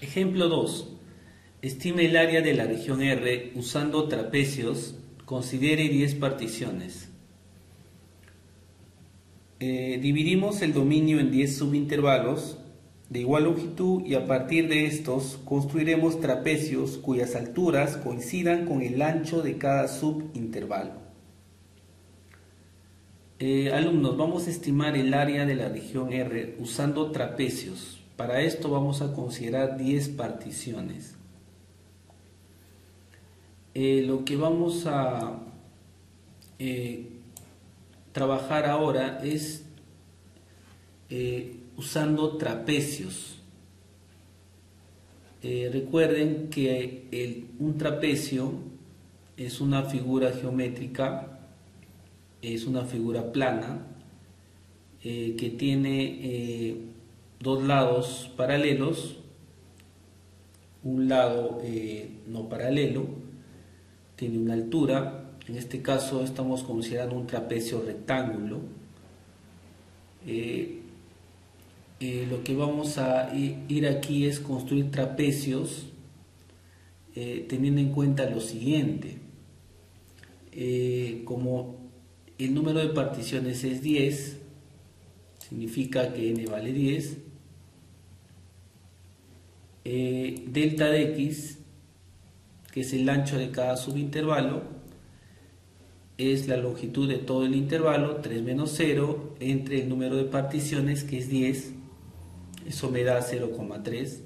Ejemplo 2. Estime el área de la región R usando trapecios. Considere 10 particiones. Dividimos el dominio en 10 subintervalos de igual longitud y a partir de estos construiremos trapecios cuyas alturas coincidan con el ancho de cada subintervalo. Alumnos, vamos a estimar el área de la región R usando trapecios. Para esto vamos a considerar 10 particiones. Lo que vamos a trabajar ahora es usando trapecios. Recuerden que un trapecio es una figura geométrica, es una figura plana que tiene dos lados paralelos, un lado no paralelo, tiene una altura. En este caso estamos considerando un trapecio rectángulo. Lo que vamos a ir aquí es construir trapecios teniendo en cuenta lo siguiente. Como el número de particiones es 10, significa que n vale 10. Delta de x, que es el ancho de cada subintervalo, es la longitud de todo el intervalo, 3 menos 0, entre el número de particiones, que es 10, eso me da 0,3.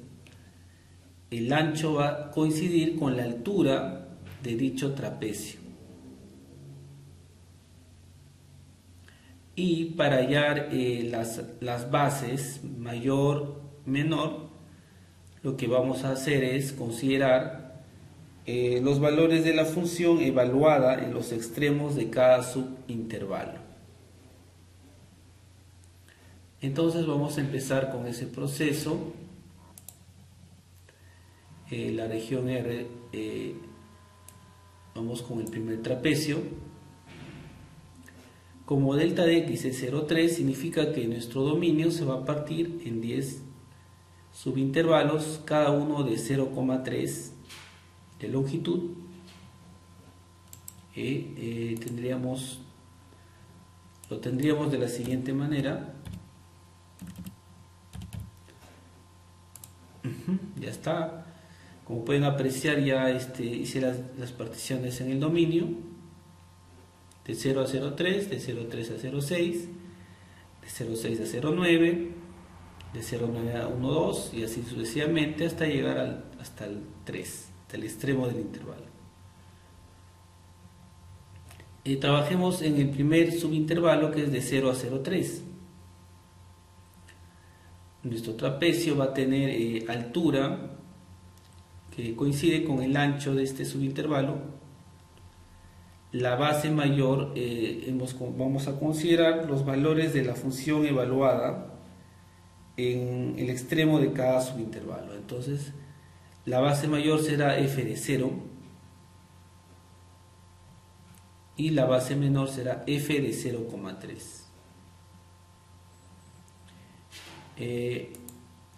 El ancho va a coincidir con la altura de dicho trapecio. Y para hallar las bases mayor, menor, lo que vamos a hacer es considerar los valores de la función evaluada en los extremos de cada subintervalo. Entonces vamos a empezar con ese proceso. La región R, vamos con el primer trapecio. Como delta de x es 0,3, significa que nuestro dominio se va a partir en 10 subintervalos, cada uno de 0,3 de longitud. Lo tendríamos de la siguiente manera. Ya está. Como pueden apreciar, ya hice las particiones en el dominio de 0 a 0,3, de 0,3 a 0,6, de 0,6 a 0,9, de 0,9 a 1,2 y así sucesivamente hasta llegar hasta el 3, hasta el extremo del intervalo. Trabajemos en el primer subintervalo, que es de 0 a 0,3. Nuestro trapecio va a tener altura que coincide con el ancho de este subintervalo. La base mayor, vamos a considerar los valores de la función evaluada en el extremo de cada subintervalo. Entonces, la base mayor será f de 0 y la base menor será f de 0,3.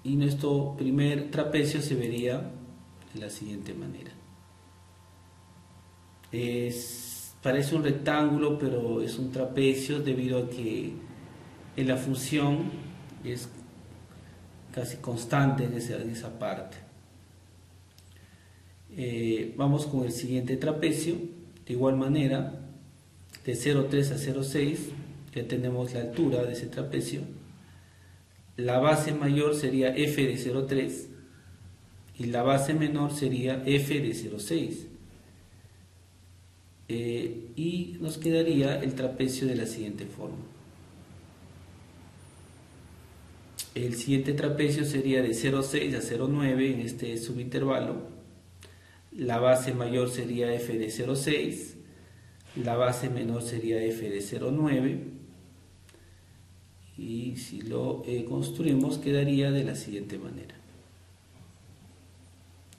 Y nuestro primer trapecio se vería de la siguiente manera. Parece un rectángulo, pero es un trapecio debido a que en la función es casi constante en esa parte. Vamos con el siguiente trapecio. De igual manera, de 0,3 a 0,6 ya tenemos la altura de ese trapecio. La base mayor sería f de 0,3 y la base menor sería f de 0,6. Y nos quedaría el trapecio de la siguiente forma. El siguiente trapecio sería de 0,6 a 0,9 en este subintervalo. La base mayor sería f de 0,6, la base menor sería f de 0,9 y si lo construimos quedaría de la siguiente manera.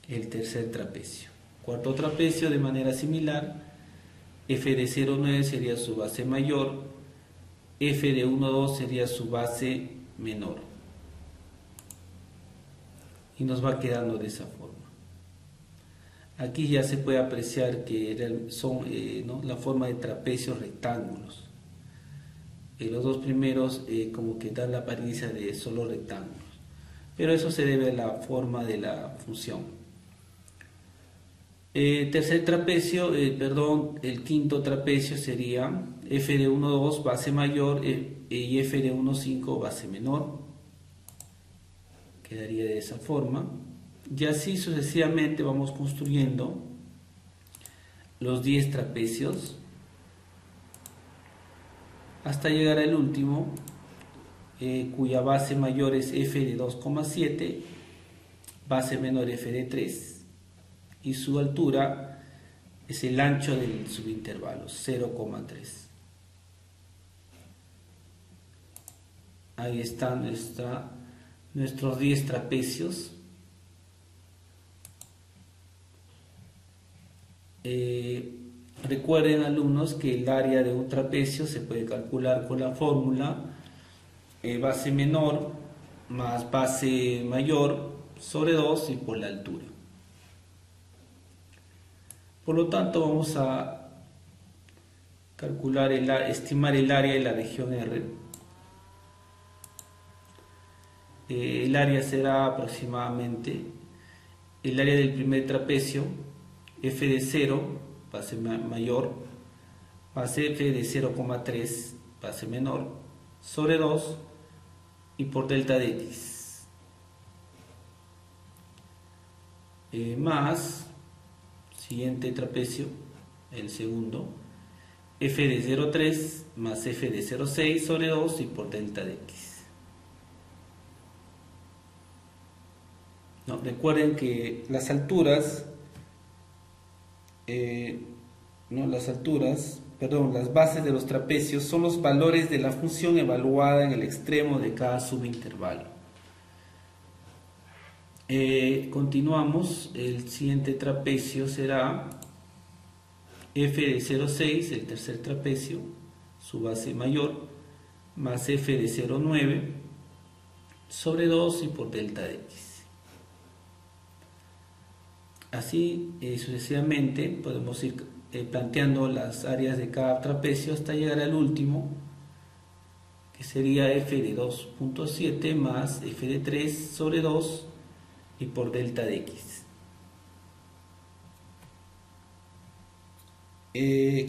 El tercer trapecio. Cuarto trapecio, de manera similar, f de 0,9 sería su base mayor, f de 1,2 sería su base menor. y nos va quedando de esa forma. Aquí ya se puede apreciar que son ¿no? la forma de trapecios rectángulos. Los dos primeros como que dan la apariencia de solo rectángulos, pero eso se debe a la forma de la función. Tercer trapecio, el quinto trapecio sería f de 1,2 base mayor y f de 1,5 base menor. Quedaría de esa forma. Y así sucesivamente vamos construyendo los 10 trapecios hasta llegar al último, cuya base mayor es f de 2,7, base menor f de 3, y su altura es el ancho del subintervalo, 0,3. Ahí están nuestros 10 trapecios. Recuerden, alumnos, que el área de un trapecio se puede calcular con la fórmula base menor más base mayor sobre 2 y por la altura. Por lo tanto, vamos a calcular estimar el área de la región R. El área será aproximadamente el área del primer trapecio, f de 0, base mayor, más f de 0,3, base menor, sobre 2 y por delta de x. Más, siguiente trapecio, el segundo, f de 0,3 más f de 0,6 sobre 2 y por delta de x. No, recuerden que las alturas, las bases de los trapecios son los valores de la función evaluada en el extremo de cada subintervalo. Continuamos, el siguiente trapecio será f de 0,6, el tercer trapecio, su base mayor, más f de 0,9 sobre 2 y por delta de x. Así sucesivamente podemos ir planteando las áreas de cada trapecio hasta llegar al último, que sería f de 2,7 más f de 3 sobre 2 y por delta de x.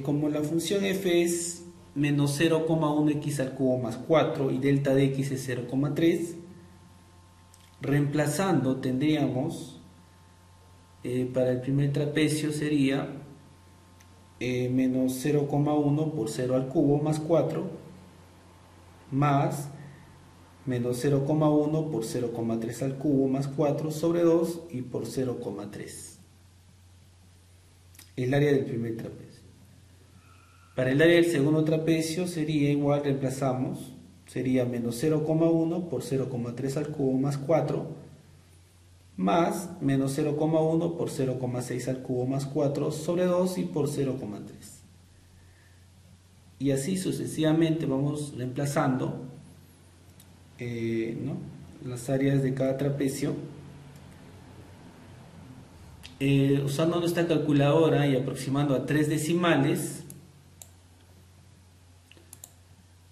Como la función f es menos 0,1x al cubo más 4 y delta de x es 0,3, reemplazando tendríamos para el primer trapecio sería menos 0,1 por 0 al cubo más 4 más menos 0,1 por 0,3 al cubo más 4 sobre 2 y por 0,3. El área del primer trapecio. Para el área del segundo trapecio sería igual, reemplazamos, sería menos 0,1 por 0,3 al cubo más 4 más menos 0,1 por 0,6 al cubo más 4 sobre 2 y por 0,3. Y así sucesivamente vamos reemplazando las áreas de cada trapecio. Usando nuestra calculadora y aproximando a 3 decimales,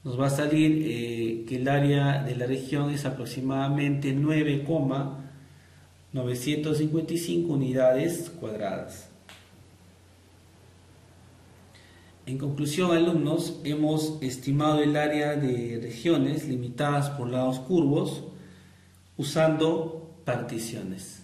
nos va a salir que el área de la región es aproximadamente 9,955 unidades cuadradas. En conclusión, alumnos, hemos estimado el área de regiones limitadas por lados curvos usando particiones.